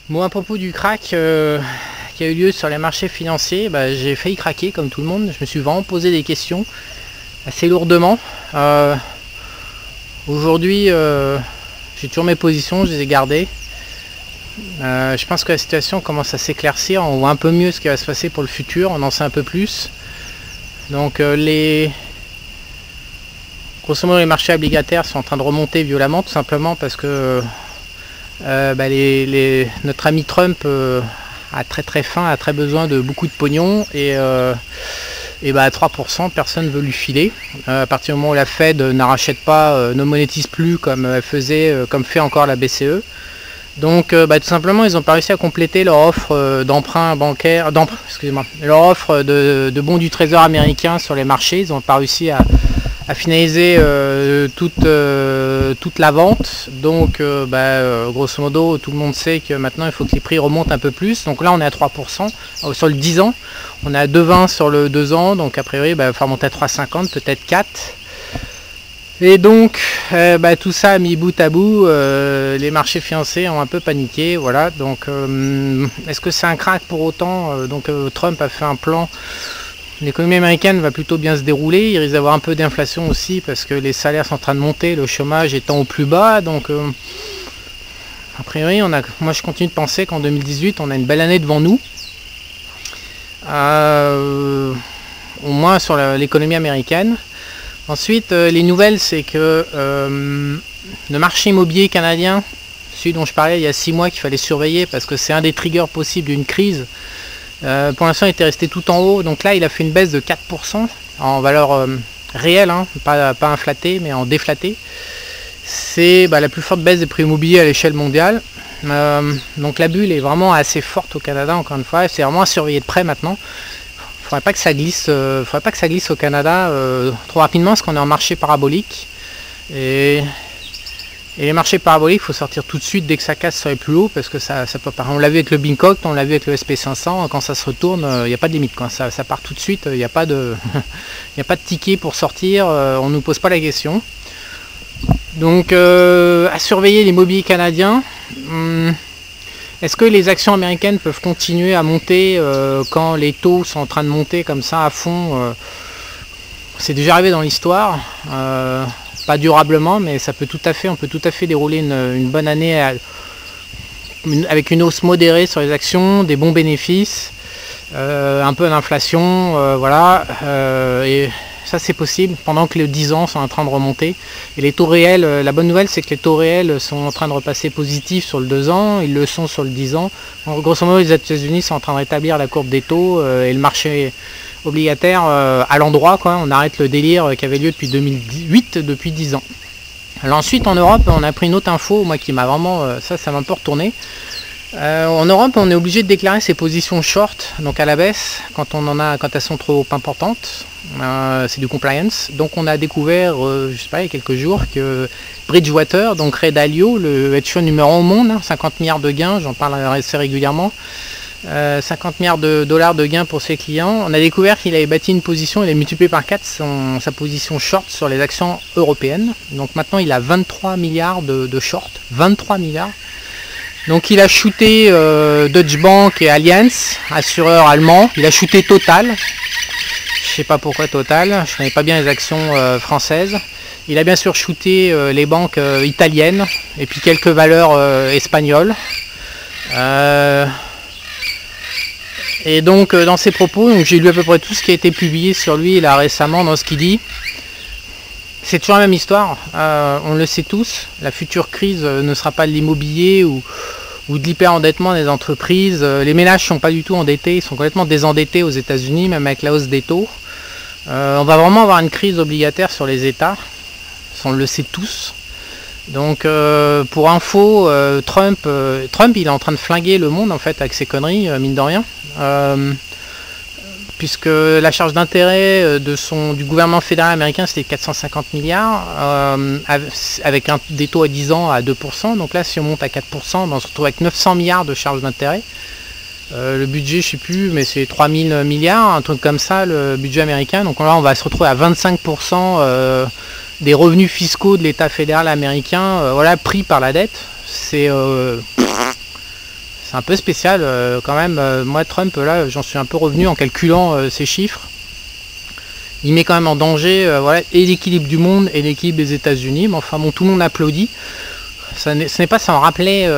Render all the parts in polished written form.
Bon, à propos du crack qui a eu lieu sur les marchés financiers, j'ai failli craquer comme tout le monde. Je me suis vraiment posé des questions assez lourdement. Aujourd'hui, j'ai toujours mes positions, je les ai gardées. Je pense que la situation commence à s'éclaircir, on voit un peu mieux ce qui va se passer pour le futur, on en sait un peu plus. Donc grosso modo, les marchés obligataires sont en train de remonter violemment, tout simplement parce que notre ami Trump a très faim, a très besoin de beaucoup de pognon et à 3%, personne ne veut lui filer. À partir du moment où la Fed n'arrachète pas, ne monétise plus comme elle faisait, comme fait encore la BCE. Donc tout simplement ils n'ont pas réussi à compléter leur offre d'emprunt bancaire, leur offre de bons du trésor américain sur les marchés. Ils n'ont pas réussi à finaliser toute la vente. Donc grosso modo tout le monde sait que maintenant il faut que les prix remontent un peu plus. Donc là on est à 3% sur le 10 ans, on est à 2,20 sur le 2 ans, donc a priori il va remonter à 3,50, peut-être 4. Et donc tout ça a mis bout à bout, les marchés financiers ont un peu paniqué, voilà. Donc est-ce que c'est un crack pour autant? Trump a fait un plan. L'économie américaine va plutôt bien se dérouler, il risque d'avoir un peu d'inflation aussi parce que les salaires sont en train de monter, le chômage étant au plus bas. Donc a priori moi je continue de penser qu'en 2018 on a une belle année devant nous, au moins sur l'économie américaine. Ensuite, les nouvelles, c'est que le marché immobilier canadien, celui dont je parlais il y a 6 mois qu'il fallait surveiller parce que c'est un des triggers possibles d'une crise, pour l'instant il était resté tout en haut. Donc là il a fait une baisse de 4% en valeur réelle, pas inflatée mais en déflatée. C'est la plus forte baisse des prix immobiliers à l'échelle mondiale. Donc la bulle est vraiment assez forte au Canada, encore une fois, c'est vraiment à surveiller de près maintenant. Faudrait pas que ça glisse au Canada trop rapidement parce qu'on est en marché parabolique et les marchés paraboliques, il faut sortir tout de suite dès que ça casse sur les plus hauts parce que ça peut pas. On l'a vu avec le Bincock, on l'a vu avec le SP500, quand ça se retourne, il n'y a pas de limite, quoi. Ça part tout de suite, il n'y a pas de il n'y a pas de ticket pour sortir, on ne nous pose pas la question. Donc à surveiller l'immobilier canadien. Est-ce que les actions américaines peuvent continuer à monter quand les taux sont en train de monter comme ça à fond? C'est déjà arrivé dans l'histoire, pas durablement, mais on peut tout à fait dérouler une bonne année avec une hausse modérée sur les actions, des bons bénéfices, un peu d'inflation, voilà. Et ça c'est possible pendant que les 10 ans sont en train de remonter. Et les taux réels, la bonne nouvelle c'est que les taux réels sont en train de repasser positifs sur le 2 ans, ils le sont sur le 10 ans. Donc, grosso modo les États-Unis sont en train de rétablir la courbe des taux et le marché obligataire à l'endroit, quoi. On arrête le délire qui avait lieu depuis 2008, depuis 10 ans. Alors ensuite en Europe on a pris une autre info, moi qui m'a vraiment, ça m'a un peu retourné. En Europe on est obligé de déclarer ses positions short, donc à la baisse, quand elles sont trop importantes. C'est du compliance. Donc on a découvert, je sais pas, il y a quelques jours que Bridgewater, donc Ray Dalio, le hedge fund numéro 1 au monde, 50 milliards de gains, j'en parle assez régulièrement, 50 milliards de dollars de gains pour ses clients. On a découvert qu'il avait bâti une position, il a multiplié par 4 sa position short sur les actions européennes. Donc maintenant il a 23 milliards de short, 23 milliards. Donc il a shooté Deutsche Bank et Allianz, assureurs allemands. Il a shooté Total. Je sais pas pourquoi Total, je connais pas bien les actions françaises. Il a bien sûr shooté les banques italiennes et puis quelques valeurs espagnoles. Et donc dans ses propos, j'ai lu à peu près tout ce qui a été publié sur lui là récemment dans ce qu'il dit. C'est toujours la même histoire, on le sait tous, la future crise ne sera pas de l'immobilier ou de l'hyper-endettement des entreprises. Les ménages ne sont pas du tout endettés, ils sont complètement désendettés aux États-Unis, même avec la hausse des taux. On va vraiment avoir une crise obligataire sur les États, on le sait tous. Donc pour info, Trump il est en train de flinguer le monde en fait avec ses conneries, mine de rien. Puisque la charge d'intérêt du gouvernement fédéral américain c'était 450 milliards, avec des taux à 10 ans à 2%. Donc là si on monte à 4%, on se retrouve avec 900 milliards de charges d'intérêt. Le budget je sais plus, mais c'est 3000 milliards, un truc comme ça le budget américain. Donc là on va se retrouver à 25% des revenus fiscaux de l'État fédéral américain, voilà, pris par la dette. C'est c'est un peu spécial quand même. Moi, Trump, là, j'en suis un peu revenu en calculant ces chiffres. Il met quand même en danger voilà, et l'équilibre du monde et l'équilibre des États-Unis. Mais enfin bon, tout le monde applaudit. Ce n'est pas sans rappeler,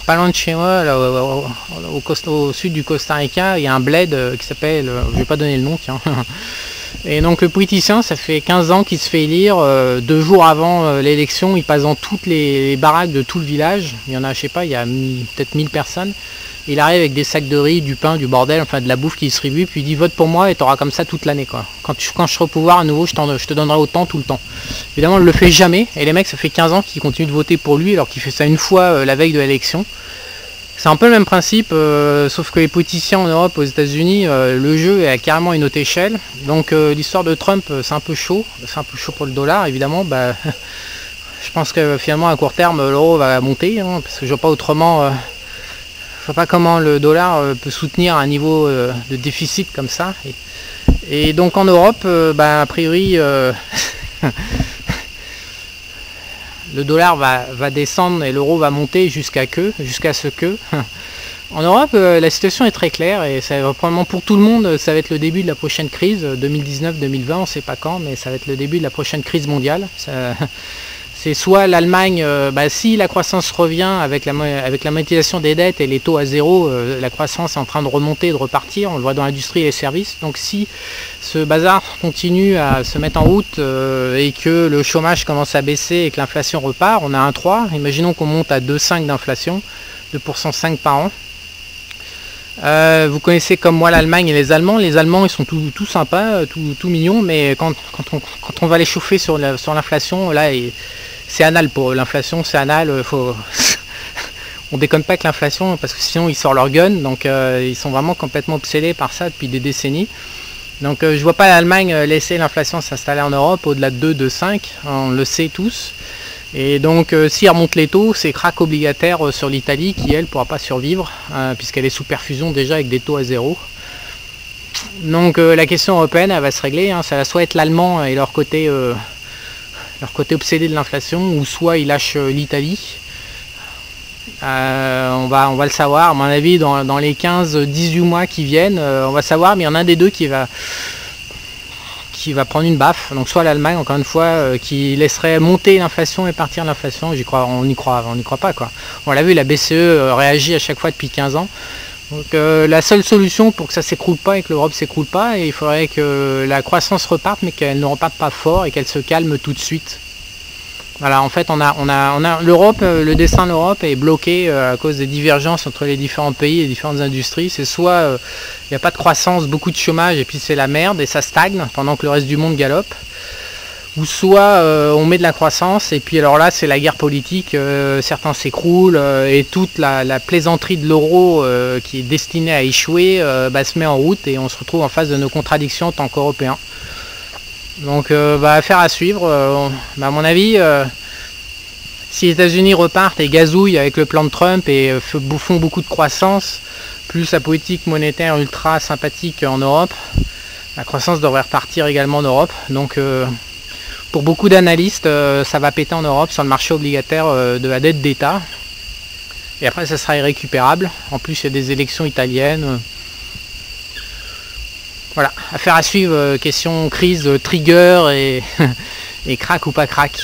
pas loin de chez moi, là, au sud du Costa Rica, il y a un bled qui s'appelle, je vais pas donner le nom, tiens. Et donc le politicien, ça fait 15 ans qu'il se fait élire. 2 jours avant l'élection, il passe dans toutes les baraques de tout le village. Il y en a, je sais pas, il y a peut-être 1000 personnes. Il arrive avec des sacs de riz, du pain, du bordel, enfin de la bouffe qui distribue, puis il dit vote pour moi et tu auras comme ça toute l'année quoi. Quand je serai au pouvoir à nouveau, je te donnerai autant tout le temps. Évidemment, on ne le fait jamais, et les mecs, ça fait 15 ans qu'ils continuent de voter pour lui alors qu'il fait ça une fois la veille de l'élection. C'est un peu le même principe, sauf que les politiciens en Europe, aux États-Unis, le jeu est à carrément une autre échelle. Donc l'histoire de Trump, c'est un peu chaud pour le dollar, évidemment. Bah, je pense que finalement à court terme, l'euro va monter, hein, parce que je vois pas autrement. Je ne vois pas comment le dollar peut soutenir un niveau de déficit comme ça. Et donc en Europe, a priori, le dollar va descendre et l'euro va monter jusqu'à ce que. En Europe, la situation est très claire et ça va probablement pour tout le monde, ça va être le début de la prochaine crise, 2019-2020, on ne sait pas quand, mais ça va être le début de la prochaine crise mondiale. C'est soit l'Allemagne, si la croissance revient avec la monétisation des dettes et les taux à zéro, la croissance est en train de remonter, de repartir, on le voit dans l'industrie et les services. Donc si ce bazar continue à se mettre en route et que le chômage commence à baisser et que l'inflation repart, on a 1,3, imaginons qu'on monte à 2,5 d'inflation, 2,5% par an. Vous connaissez comme moi l'Allemagne et les Allemands. Les Allemands, ils sont tout sympas, tout mignons, mais quand on va les chauffer sur l'inflation, là, c'est anal pour l'inflation, c'est anal. On déconne pas avec l'inflation parce que sinon ils sortent leur gun. Donc ils sont vraiment complètement obsédés par ça depuis des décennies. Donc je vois pas l'Allemagne laisser l'inflation s'installer en Europe au-delà de 2,5. On le sait tous. Et donc si remonte les taux, c'est crack obligataire sur l'Italie qui elle pourra pas survivre puisqu'elle est sous perfusion déjà avec des taux à zéro. Donc la question européenne elle va se régler, hein. Ça va soit être l'allemand et leur côté obsédé de l'inflation, ou soit ils lâchent l'Italie. On va le savoir, à mon avis dans les 15-18 mois qui viennent, on va savoir, mais il y en a un des deux qui va prendre une baffe. Donc soit l'Allemagne, encore une fois, qui laisserait monter l'inflation et partir l'inflation. On n'y croit pas quoi. On l'a vu, la BCE réagit à chaque fois depuis 15 ans. Donc la seule solution pour que ça s'écroule pas et que l'Europe s'écroule pas, il faudrait que la croissance reparte, mais qu'elle ne reparte pas fort et qu'elle se calme tout de suite. Voilà, en fait, on a l'Europe, le destin de l'Europe est bloqué à cause des divergences entre les différents pays et les différentes industries. C'est soit il n'y a pas de croissance, beaucoup de chômage et puis c'est la merde et ça stagne pendant que le reste du monde galope. Ou soit on met de la croissance et puis alors là c'est la guerre politique, certains s'écroulent et toute la plaisanterie de l'euro qui est destinée à échouer se met en route et on se retrouve en face de nos contradictions en tant qu'Européens. Donc affaire à suivre, à mon avis si les États-Unis repartent et gazouillent avec le plan de Trump et font beaucoup de croissance, plus la politique monétaire ultra sympathique en Europe, la croissance devrait repartir également en Europe. Donc pour beaucoup d'analystes, ça va péter en Europe sur le marché obligataire de la dette d'État. Et après, ça sera irrécupérable. En plus, il y a des élections italiennes. Voilà, affaire à suivre, question crise, trigger et crack ou pas crack.